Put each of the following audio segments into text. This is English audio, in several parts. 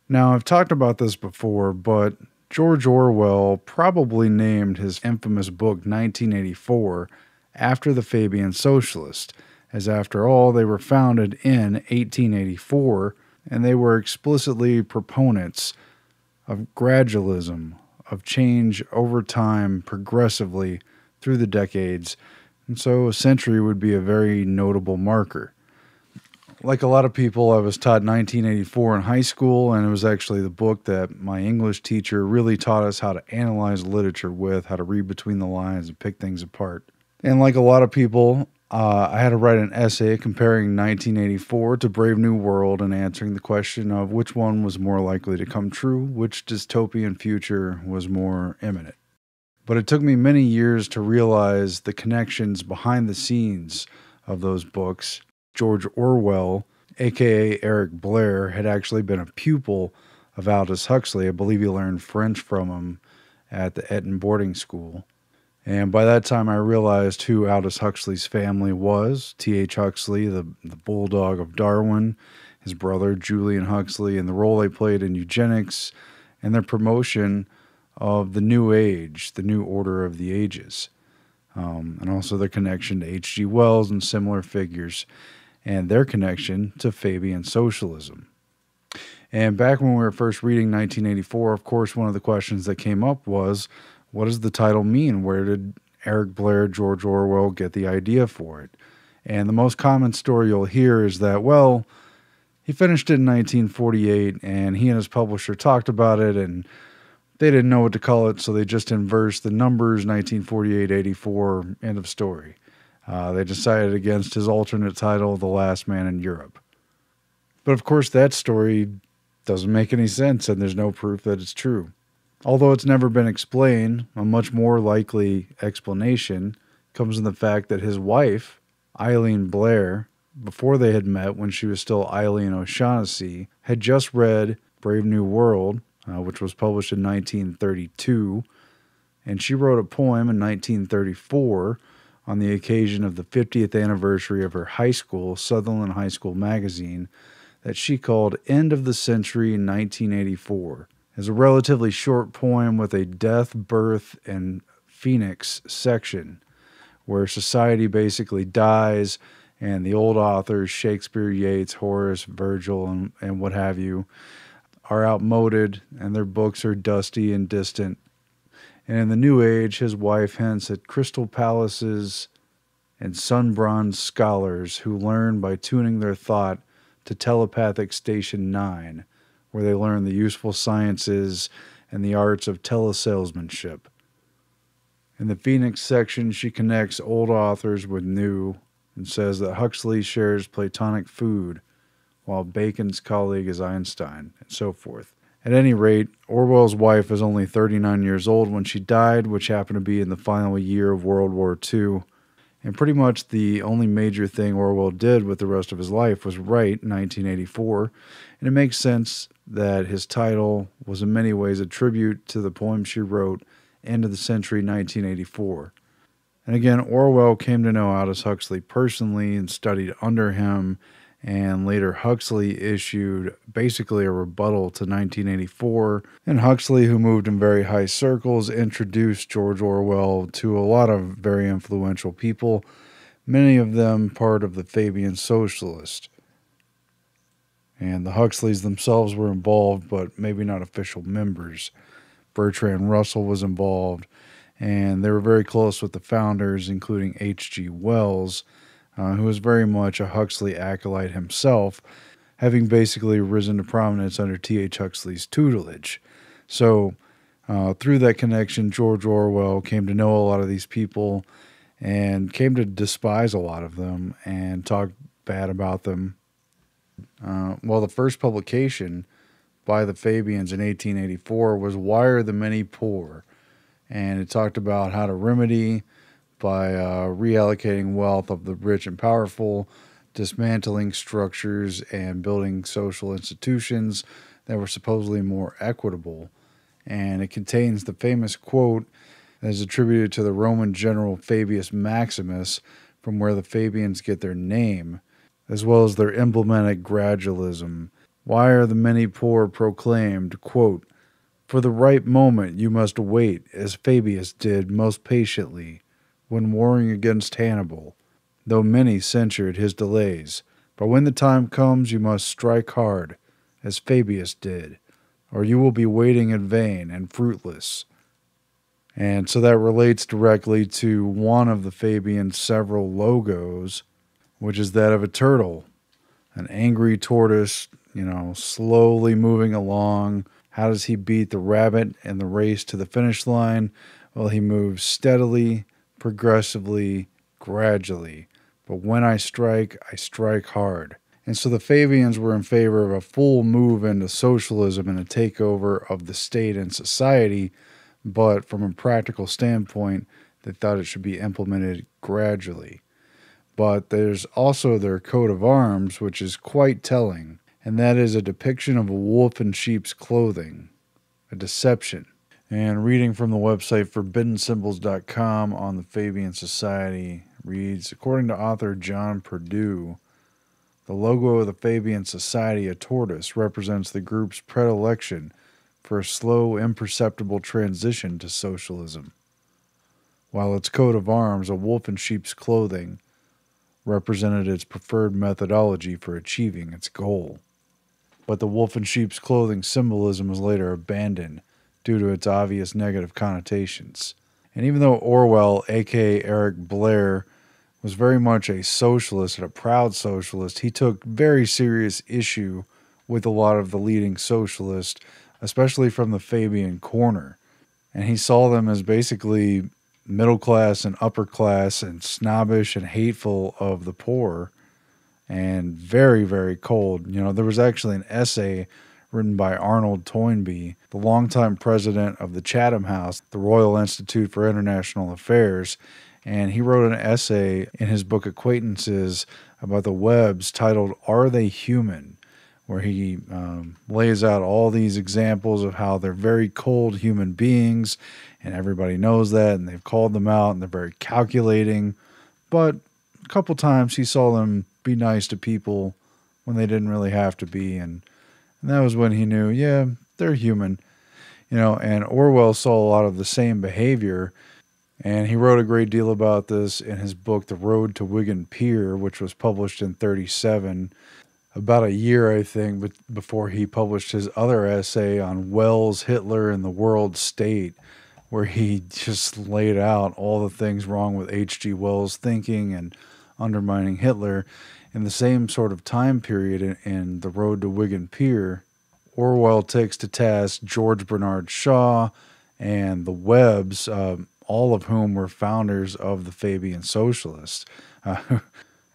Now, I've talked about this before, but George Orwell probably named his infamous book 1984 after the Fabian Socialist, as after all, they were founded in 1884 and they were explicitly proponents of gradualism, of change over time progressively through the decades, and so a century would be a very notable marker. Like a lot of people, I was taught 1984 in high school, and it was actually the book that my English teacher really taught us how to analyze literature with, how to read between the lines and pick things apart. And like a lot of people, I had to write an essay comparing 1984 to Brave New World and answering the question of which one was more likely to come true, which dystopian future was more imminent. But it took me many years to realize the connections behind the scenes of those books. George Orwell, aka Eric Blair, had actually been a pupil of Aldous Huxley. I believe he learned French from him at the Eton boarding school. And by that time, I realized who Aldous Huxley's family was. T.H. Huxley, the bulldog of Darwin, his brother Julian Huxley, and the role they played in eugenics and their promotion of the New Age, the New Order of the Ages. And also their connection to H.G. Wells and similar figures, and their connection to Fabian socialism. And back when we were first reading 1984, of course, one of the questions that came up was, what does the title mean? Where did Eric Blair, George Orwell get the idea for it? And the most common story you'll hear is that, well, he finished it in 1948 and he and his publisher talked about it and they didn't know what to call it, so they just inversed the numbers, 1948, 84, end of story. They decided against his alternate title, The Last Man in Europe. But of course, that story doesn't make any sense and there's no proof that it's true. Although it's never been explained, a much more likely explanation comes in the fact that his wife, Eileen Blair, before they had met when she was still Eileen O'Shaughnessy, had just read Brave New World, which was published in 1932, and she wrote a poem in 1934 on the occasion of the 50th anniversary of her high school, Sutherland High School magazine, that she called End of the Century 1984. Is a relatively short poem with a death, birth, and phoenix section where society basically dies and the old authors, Shakespeare, Yeats, Horace, Virgil, and what have you, are outmoded and their books are dusty and distant. And in the New Age, his wife hints at crystal palaces and sun-bronzed scholars who learn by tuning their thought to telepathic Station 9, where they learn the useful sciences and the arts of telesalesmanship. In the Phoenix section, she connects old authors with new and says that Huxley shares Platonic food, while Bacon's colleague is Einstein, and so forth. At any rate, Orwell's wife was only 39 years old when she died, which happened to be in the final year of World War II. And pretty much the only major thing Orwell did with the rest of his life was write 1984, and it makes sense that his title was in many ways a tribute to the poem she wrote, End of the Century 1984. And again, Orwell came to know Aldous Huxley personally and studied under him, and later Huxley issued basically a rebuttal to 1984, and Huxley, who moved in very high circles, introduced George Orwell to a lot of very influential people, many of them part of the Fabian Socialist. And the Huxleys themselves were involved, but maybe not official members. Bertrand Russell was involved, and they were very close with the founders, including H.G. Wells, who was very much a Huxley acolyte himself, having basically risen to prominence under T.H. Huxley's tutelage. So through that connection, George Orwell came to know a lot of these people and came to despise a lot of them and talk bad about them. Well, the first publication by the Fabians in 1884 was Why Are the Many Poor? And it talked about how to remedy by reallocating wealth of the rich and powerful, dismantling structures, and building social institutions that were supposedly more equitable. And it contains the famous quote that is attributed to the Roman general Fabius Maximus, from where the Fabians get their name, as well as their emblematic gradualism, Why are the many poor proclaimed, quote, for the right moment you must wait, as Fabius did most patiently when warring against Hannibal, though many censured his delays. But when the time comes you must strike hard, as Fabius did, or you will be waiting in vain and fruitless. And so that relates directly to one of the Fabian's several logos, which is that of a turtle, an angry tortoise, slowly moving along. How does he beat the rabbit in the race to the finish line? Well, he moves steadily, progressively, gradually. But when I strike hard. And so the Fabians were in favor of a full move into socialism and a takeover of the state and society, but from a practical standpoint, they thought it should be implemented gradually. But there's also their coat of arms, which is quite telling, and that is a depiction of a wolf in sheep's clothing, a deception. And reading from the website ForbiddenSymbols.com on the Fabian Society reads, according to author John Perdue, the logo of the Fabian Society, a tortoise, represents the group's predilection for a slow, imperceptible transition to socialism, while its coat of arms, a wolf in sheep's clothing, represented its preferred methodology for achieving its goal. But the wolf in sheep's clothing symbolism was later abandoned due to its obvious negative connotations. And even though Orwell, aka Eric Blair, was very much a socialist and a proud socialist, he took very serious issue with a lot of the leading socialists, especially from the Fabian corner. And he saw them as basically middle class and upper class and snobbish and hateful of the poor and very, very cold. There was actually an essay written by Arnold Toynbee, the longtime president of the Chatham House, the Royal Institute for International Affairs, and he wrote an essay in his book Acquaintances about the Webs titled Are They Human?, where he lays out all these examples of how they're very cold human beings, and everybody knows that, and they've called them out, and they're very calculating. But a couple times he saw them be nice to people when they didn't really have to be, and that was when he knew, yeah, they're human. And Orwell saw a lot of the same behavior, and he wrote a great deal about this in his book The Road to Wigan Pier, which was published in 1937, about a year, I think, before he published his other essay on Wells, Hitler, and the World State, where he just laid out all the things wrong with H.G. Wells' thinking and undermining Hitler. In the same sort of time period in The Road to Wigan Pier, Orwell takes to task George Bernard Shaw and the Webbs, all of whom were founders of the Fabian Socialists,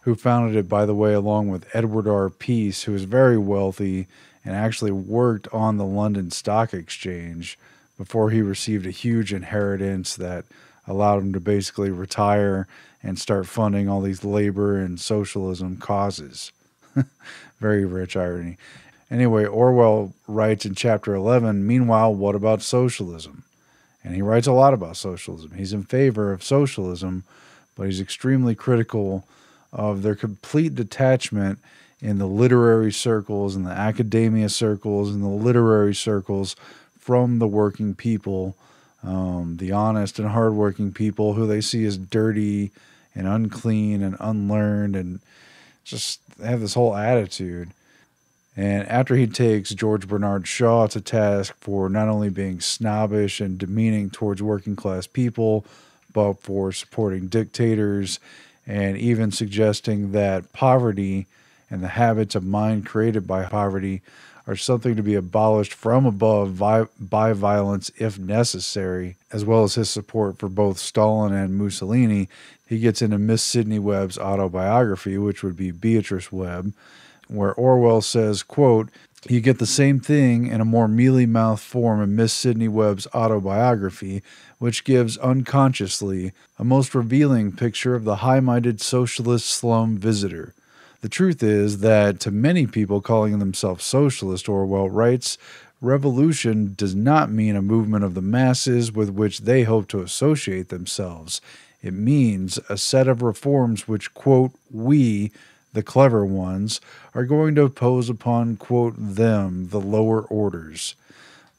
who founded it, by the way, along with Edward R. Peace, who was very wealthy and actually worked on the London Stock Exchange before he received a huge inheritance that allowed him to basically retire and start funding all these labor and socialism causes. Very rich irony. Anyway, Orwell writes in chapter 11, meanwhile, what about socialism? And he writes a lot about socialism. He's in favor of socialism, but he's extremely critical of their complete detachment in the literary circles and the academia circles and the literary circles from the working people, the honest and hardworking people who they see as dirty and unclean and unlearned and just have this whole attitude. And after he takes George Bernard Shaw to task for not only being snobbish and demeaning towards working class people, but for supporting dictators and even suggesting that poverty and the habits of mind created by poverty are something to be abolished from above by violence if necessary, as well as his support for both Stalin and Mussolini, he gets into Miss Sidney Webb's autobiography, which would be Beatrice Webb, where Orwell says, quote, you get the same thing in a more mealy-mouthed form in Miss Sidney Webb's autobiography, which gives unconsciously a most revealing picture of the high-minded socialist slum visitor. The truth is that to many people calling themselves socialist, Orwell writes, revolution does not mean a movement of the masses with which they hope to associate themselves. It means a set of reforms which, quote, we, the clever ones, are going to impose upon, quote, them, the lower orders.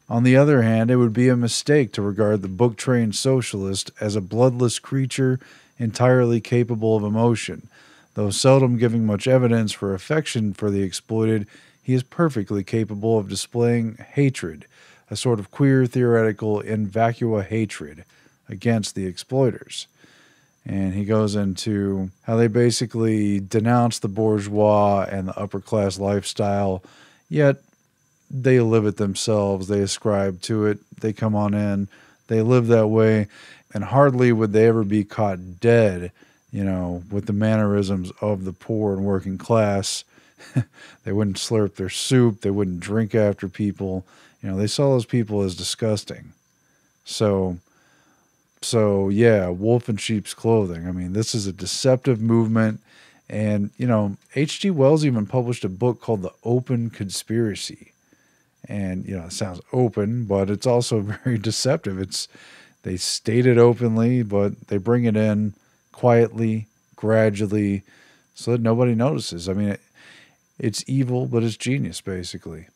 On the other hand, it would be a mistake to regard the book-trained socialist as a bloodless creature entirely capable of emotion. Though seldom giving much evidence for affection for the exploited, he is perfectly capable of displaying hatred, a sort of queer theoretical in vacua hatred against the exploiters. And he goes into how they basically denounce the bourgeois and the upper class lifestyle, yet they live it themselves. They ascribe to it. They come on in. They live that way. And hardly would they ever be caught dead, with the mannerisms of the poor and working class. They wouldn't slurp their soup. They wouldn't drink after people. They saw those people as disgusting. So yeah, wolf in sheep's clothing. I mean, this is a deceptive movement. And, H.G. Wells even published a book called The Open Conspiracy. And, it sounds open, but it's also very deceptive. They state it openly, but they bring it in quietly, gradually, so that nobody notices. I mean, it's evil, but it's genius, basically.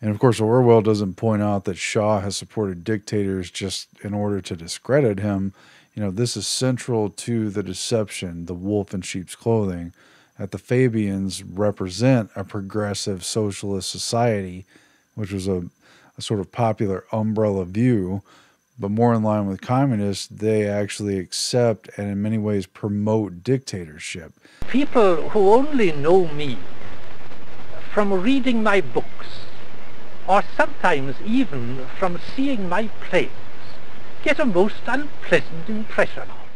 And of course, Orwell doesn't point out that Shaw has supported dictators just in order to discredit him. This is central to the deception, the wolf in sheep's clothing, that the Fabians represent a progressive socialist society, which was a sort of popular umbrella view, but more in line with communists. They actually accept and in many ways promote dictatorship. People who only know me from reading my books, or sometimes even from seeing my plays, get a most unpleasant impression of.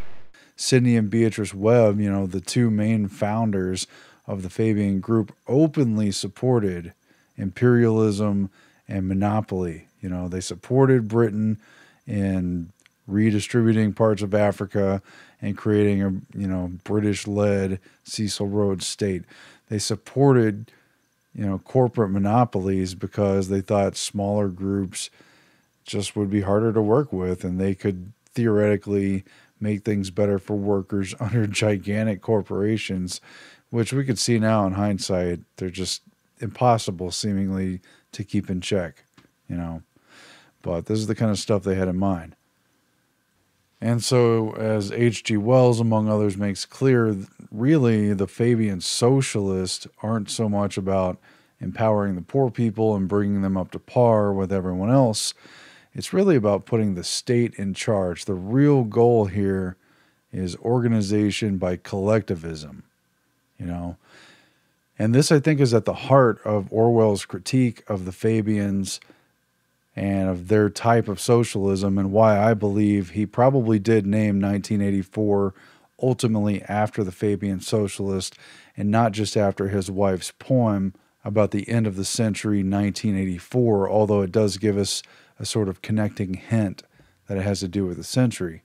Sidney and Beatrice Webb, the two main founders of the Fabian group, openly supported imperialism and monopoly. They supported Britain in redistributing parts of Africa and creating a, British-led Cecil Rhodes state. They supported, corporate monopolies because they thought smaller groups just would be harder to work with, and they could theoretically make things better for workers under gigantic corporations, which we could see now in hindsight. They're just impossible, seemingly, to keep in check, But this is the kind of stuff they had in mind. And so, as H.G. Wells, among others, makes clear, really the Fabian socialists aren't so much about empowering the poor people and bringing them up to par with everyone else. It's really about putting the state in charge. The real goal here is organization by collectivism, And this, I think, is at the heart of Orwell's critique of the Fabians and of their type of socialism, and why I believe he probably did name 1984 ultimately after the Fabian Socialist, and not just after his wife's poem about the end of the century, 1984, although it does give us a sort of connecting hint that it has to do with the century.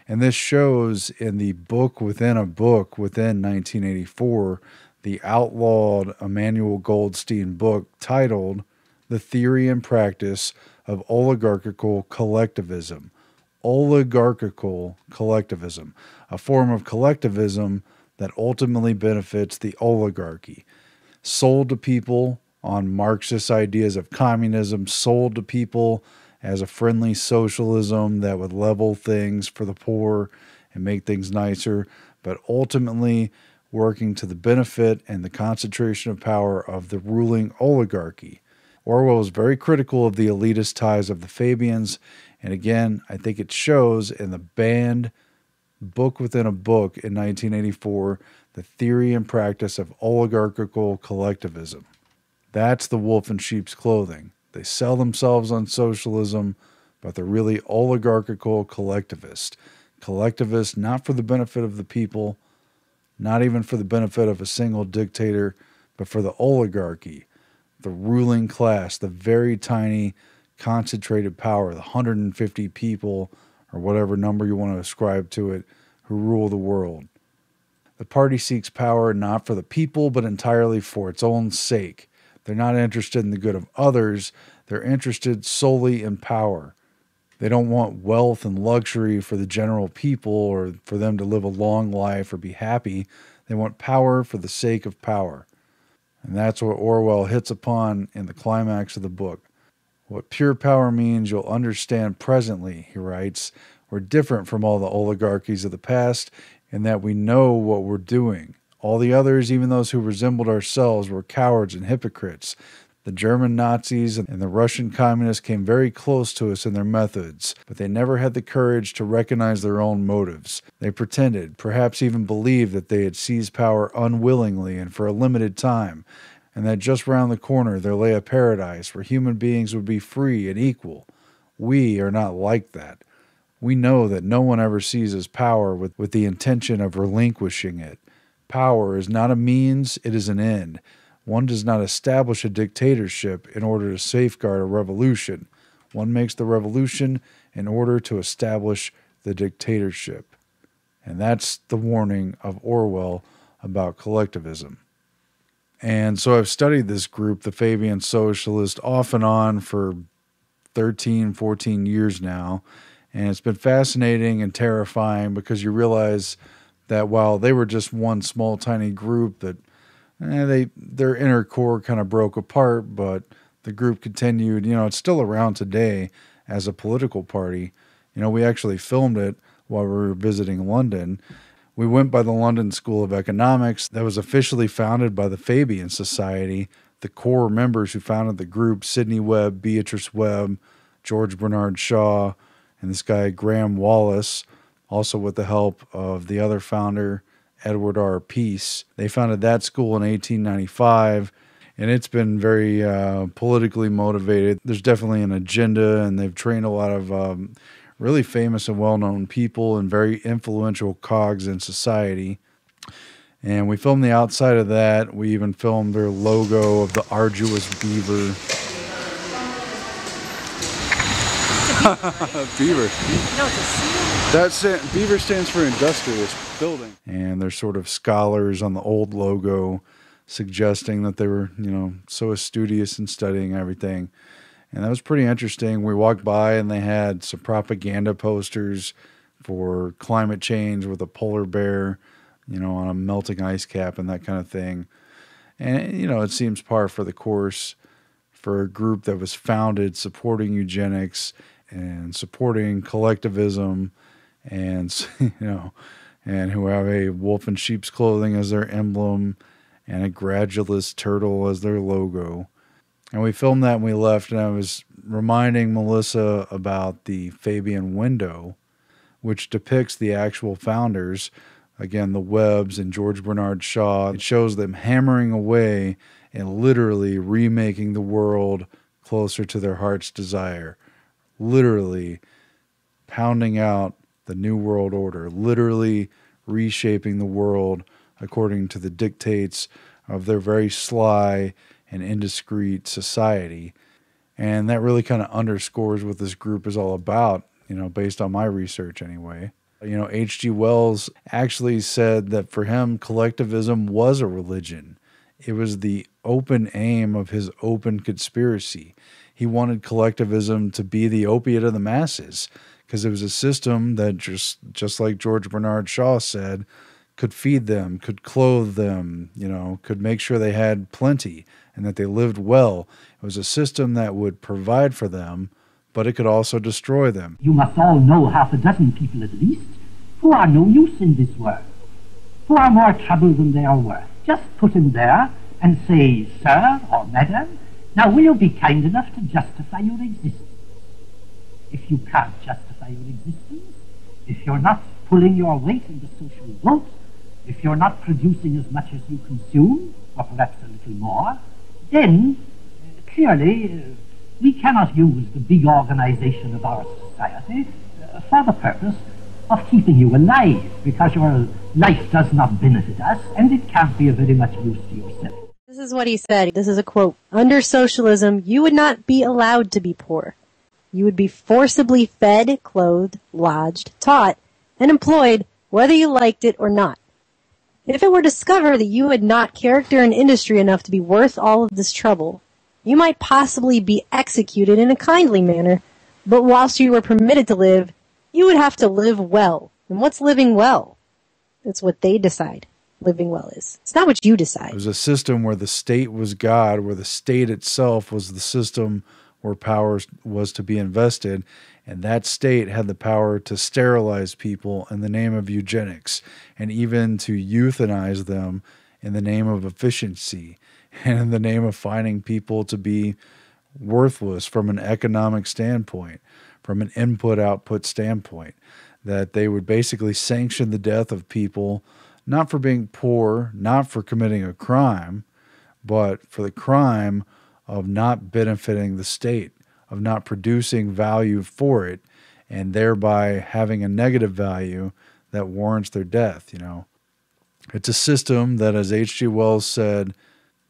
And this shows in the book within a book within 1984, the outlawed Emmanuel Goldstein book titled The Theory and Practice of Oligarchical Collectivism. Oligarchical collectivism, a form of collectivism that ultimately benefits the oligarchy. Sold to people on Marxist ideas of communism, sold to people as a friendly socialism that would level things for the poor and make things nicer, but ultimately working to the benefit and the concentration of power of the ruling oligarchy. Orwell was very critical of the elitist ties of the Fabians, and again, I think it shows in the banned book within a book in 1984, The Theory and Practice of Oligarchical Collectivism. That's the wolf in sheep's clothing. They sell themselves on socialism, but they're really oligarchical collectivists. Collectivists not for the benefit of the people, not even for the benefit of a single dictator, but for the oligarchy, the ruling class, the very tiny concentrated power, the 150 people or whatever number you want to ascribe to it, who rule the world. The party seeks power not for the people, but entirely for its own sake. They're not interested in the good of others. They're interested solely in power. They don't want wealth and luxury for the general people or for them to live a long life or be happy. They want power for the sake of power. And that's what Orwell hits upon in the climax of the book. What pure power means you'll understand presently, he writes. We're different from all the oligarchies of the past in that we know what we're doing. All the others, even those who resembled ourselves, were cowards and hypocrites. The German Nazis and the Russian communists came very close to us in their methods, but they never had the courage to recognize their own motives. They pretended, perhaps even believed, that they had seized power unwillingly and for a limited time, and that just round the corner there lay a paradise where human beings would be free and equal. We are not like that. We know that no one ever seizes power with the intention of relinquishing it. Power is not a means, it is an end. One does not establish a dictatorship in order to safeguard a revolution. One makes the revolution in order to establish the dictatorship. And that's the warning of Orwell about collectivism. And so I've studied this group, the Fabian Socialist, off and on for 13, 14 years now. And it's been fascinating and terrifying because you realize that while they were just one small, tiny group that their inner core kind of broke apart, but the group continued. It's still around today as a political party. We actually filmed it while we were visiting London. We went by the London School of Economics that was officially founded by the Fabian Society. The core members who founded the group, Sidney Webb, Beatrice Webb, George Bernard Shaw, and this guy Graham Wallace, also with the help of the other founder, Edward R. Peace. They founded that school in 1895, and it's been very politically motivated. There's definitely an agenda, and they've trained a lot of really famous and well-known people and very influential cogs in society. And we filmed the outside of that. We even filmed their logo of the arduous beaver. Beaver. No, it's a seal. That's it. Beaver stands for industrialist building. And there's sort of scholars on the old logo suggesting that they were, so studious in studying everything. And that was pretty interesting. We walked by and they had some propaganda posters for climate change with a polar bear, on a melting ice cap and that kind of thing. And, it seems par for the course for a group that was founded supporting eugenics and supporting collectivism and, and who have a wolf in sheep's clothing as their emblem and a gradualist turtle as their logo. And we filmed that and we left, and I was reminding Melissa about the Fabian window, which depicts the actual founders, again, the Webbs and George Bernard Shaw. It shows them hammering away and literally remaking the world closer to their heart's desire, literally pounding out the New World Order, literally reshaping the world according to the dictates of their very sly and indiscreet society. And that really kind of underscores what this group is all about, based on my research anyway. H.G. Wells actually said that for him, collectivism was a religion. It was the open aim of his open conspiracy. He wanted collectivism to be the opiate of the masses because it was a system that just like George Bernard Shaw said, could feed them, could clothe them, could make sure they had plenty and that they lived well. It was a system that would provide for them, but it could also destroy them. You must all know half a dozen people at least who are no use in this world, who are more trouble than they are worth. Just put him there and say, sir or madam, now will you be kind enough to justify your existence? If you can't justify your existence, if you're not pulling your weight in the social vote, if you're not producing as much as you consume, or perhaps a little more, then clearly we cannot use the big organization of our society for the purpose of keeping you alive, because your life does not benefit us, and it can't be of very much use to yourself. This is what he said. This is a quote. Under socialism, you would not be allowed to be poor. You would be forcibly fed, clothed, lodged, taught, and employed, whether you liked it or not. If it were discovered that you had not character and industry enough to be worth all of this trouble, you might possibly be executed in a kindly manner, but whilst you were permitted to live, you would have to live well. And what's living well? It's what they decide. living well is. It's not what you It decide. was a system where the state was God, where the state itself was the system where power was to be invested, and that state had the power to sterilize people in the name of eugenics, and even to euthanize them in the name of efficiency, and in the name of finding people to be worthless from an economic standpoint, from an input-output standpoint, that they would basically sanction the death of people, not for being poor, not for committing a crime, but for the crime of not benefiting the state, of not producing value for it, and thereby having a negative value that warrants their death, you know. It's a system that, as H.G. Wells said,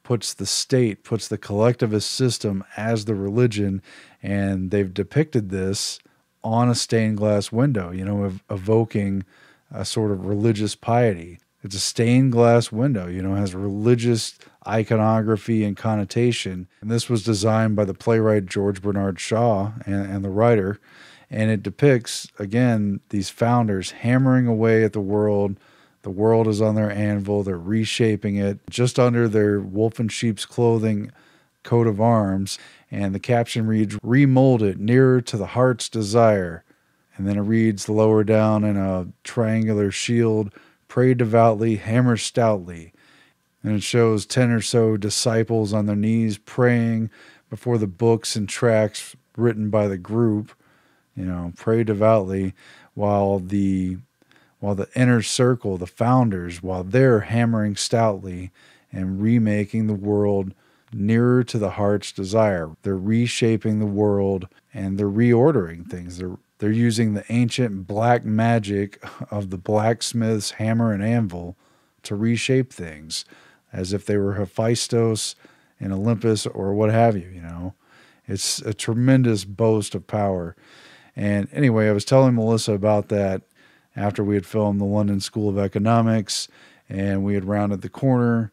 puts the state, puts the collectivist system as the religion, and they've depicted this on a stained glass window, you know, evoking a sort of religious piety. It's a stained glass window, you know, has religious iconography and connotation. And this was designed by the playwright George Bernard Shaw and the writer. And it depicts, again, these founders hammering away at the world. The world is on their anvil. They're reshaping it just under their wolf in sheep's clothing coat of arms. And the caption reads, "Remold it nearer to the heart's desire." And then it reads lower down in a triangular shield, "Pray devoutly, hammer stoutly." And it shows 10 or so disciples on their knees praying before the books and tracts written by the group. You know, pray devoutly, while the inner circle, the founders, while they're hammering stoutly and remaking the world nearer to the heart's desire. They're reshaping the world and they're reordering things. They're using the ancient black magic of the blacksmith's hammer and anvil to reshape things as if they were Hephaestus in Olympus or what have you, you know. It's a tremendous boast of power. And anyway, I was telling Melissa about that after we had filmed the London School of Economics, and we had rounded the corner,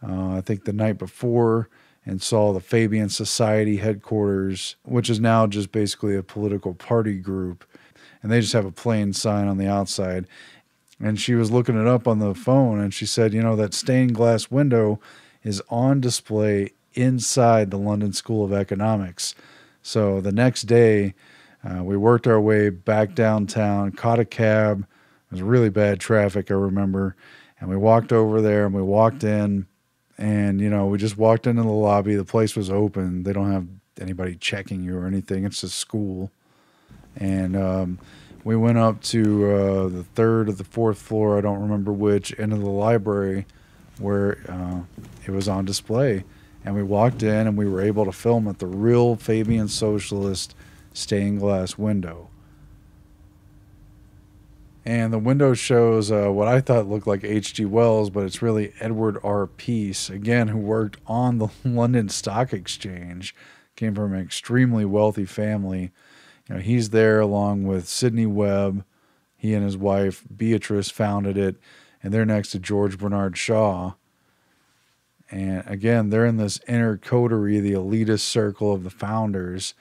I think the night before, and saw the Fabian Society headquarters, which is now just basically a political party group. And they just have a plain sign on the outside. And she was looking it up on the phone, and she said, you know, that stained glass window is on display inside the London School of Economics. So the next day, we worked our way back downtown, caught a cab. It was really bad traffic, I remember. And we walked over there and we walked in, and, you know, we just walked into the lobby. The place was open. They don't have anybody checking you or anything. It's a school. And we went up to the third or the fourth floor, I don't remember which, into the library where it was on display. And we walked in and we were able to film at the real Fabian Socialist stained glass window. And the window shows what I thought looked like H.G. Wells, but it's really Edward R. Peace, again, who worked on the London Stock Exchange, came from an extremely wealthy family. You know, he's there along with Sidney Webb. He and his wife Beatrice founded it, and they're next to George Bernard Shaw. And again, they're in this inner coterie, the elitist circle of the founders,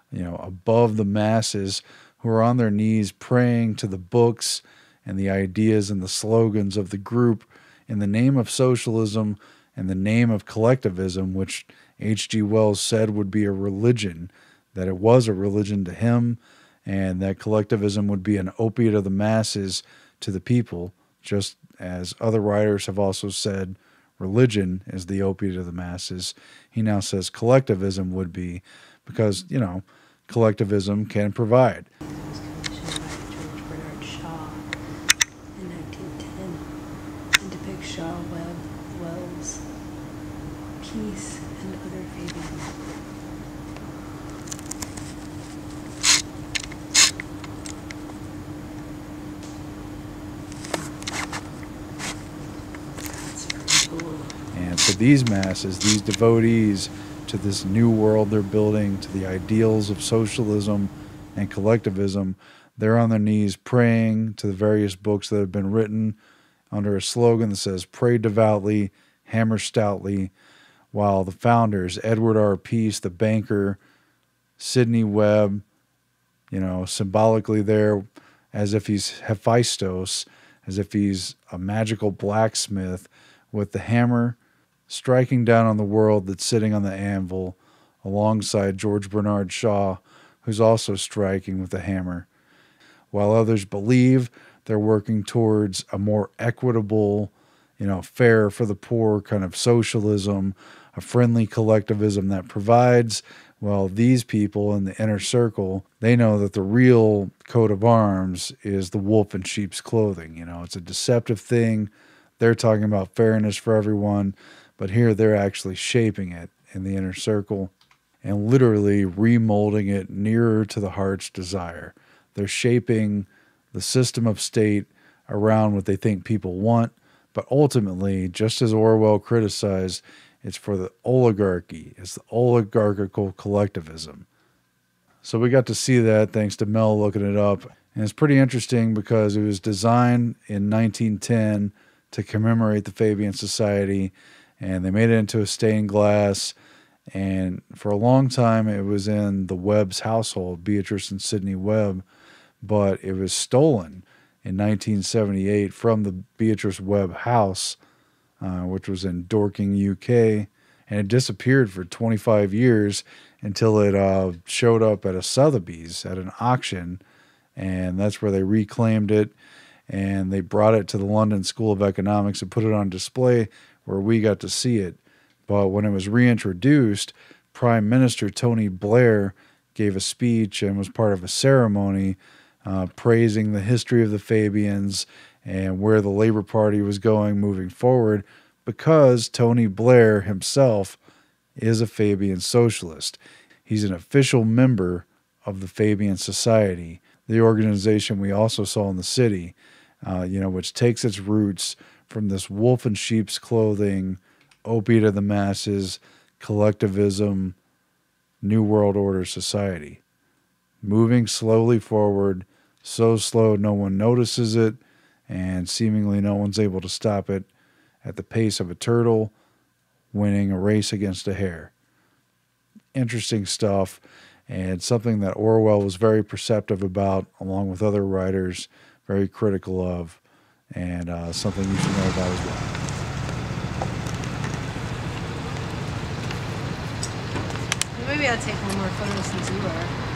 you know, above the masses who are on their knees praying to the books and the ideas and the slogans of the group in the name of socialism and the name of collectivism, which H.G. Wells said would be a religion, that it was a religion to him, and that collectivism would be an opiate of the masses to the people, just as other writers have also said religion is the opiate of the masses. He now says collectivism would be, because, you know, collectivism can provide. It was commissioned by George Bernard Shaw in 1910 and depicts Shaw, Webb, Wells, Peace, and other Fabians. That's pretty cool. And to these masses, these devotees to this new world they're building, to the ideals of socialism and collectivism, they're on their knees praying to the various books that have been written under a slogan that says, "Pray devoutly, hammer stoutly," while the founders, Edward R. Peace, the banker, Sidney Webb, you know, symbolically there as if he's Hephaestus, as if he's a magical blacksmith with the hammer, striking down on the world that's sitting on the anvil alongside George Bernard Shaw, who's also striking with the hammer. While others believe they're working towards a more equitable, fair for the poor kind of socialism, a friendly collectivism that provides, well, these people in the inner circle, they know that the real coat of arms is the wolf in sheep's clothing. It's a deceptive thing. They're talking about fairness for everyone, but here they're actually shaping it in the inner circle and literally remolding it nearer to the heart's desire. They're shaping the system of state around what they think people want, but ultimately, just as Orwell criticized, it's for the oligarchy. It's the oligarchical collectivism. So we got to see that thanks to Mel looking it up. And it's pretty interesting because it was designed in 1910 to commemorate the Fabian Society, and they made it into a stained glass. And for a long time, it was in the Webb's household, Beatrice and Sidney Webb, but it was stolen in 1978 from the Beatrice Webb house, which was in Dorking, UK, and it disappeared for 25 years until it showed up at a Sotheby's at an auction, and that's where they reclaimed it, and they brought it to the London School of Economics and put it on display where we got to see it. But when it was reintroduced, Prime Minister Tony Blair gave a speech and was part of a ceremony praising the history of the Fabians and where the Labour Party was going moving forward, because Tony Blair himself is a Fabian socialist. He's an official member of the Fabian Society, the organization we also saw in the city, which takes its roots from this wolf in sheep's clothing, opiate of the masses, collectivism, New World Order society. Moving slowly forward, so slow no one notices it, and seemingly no one's able to stop it, at the pace of a turtle winning a race against a hare. Interesting stuff, and something that Orwell was very perceptive about, along with other writers, very critical of, and something you should know about as well. Maybe I'll take one more photo since you are.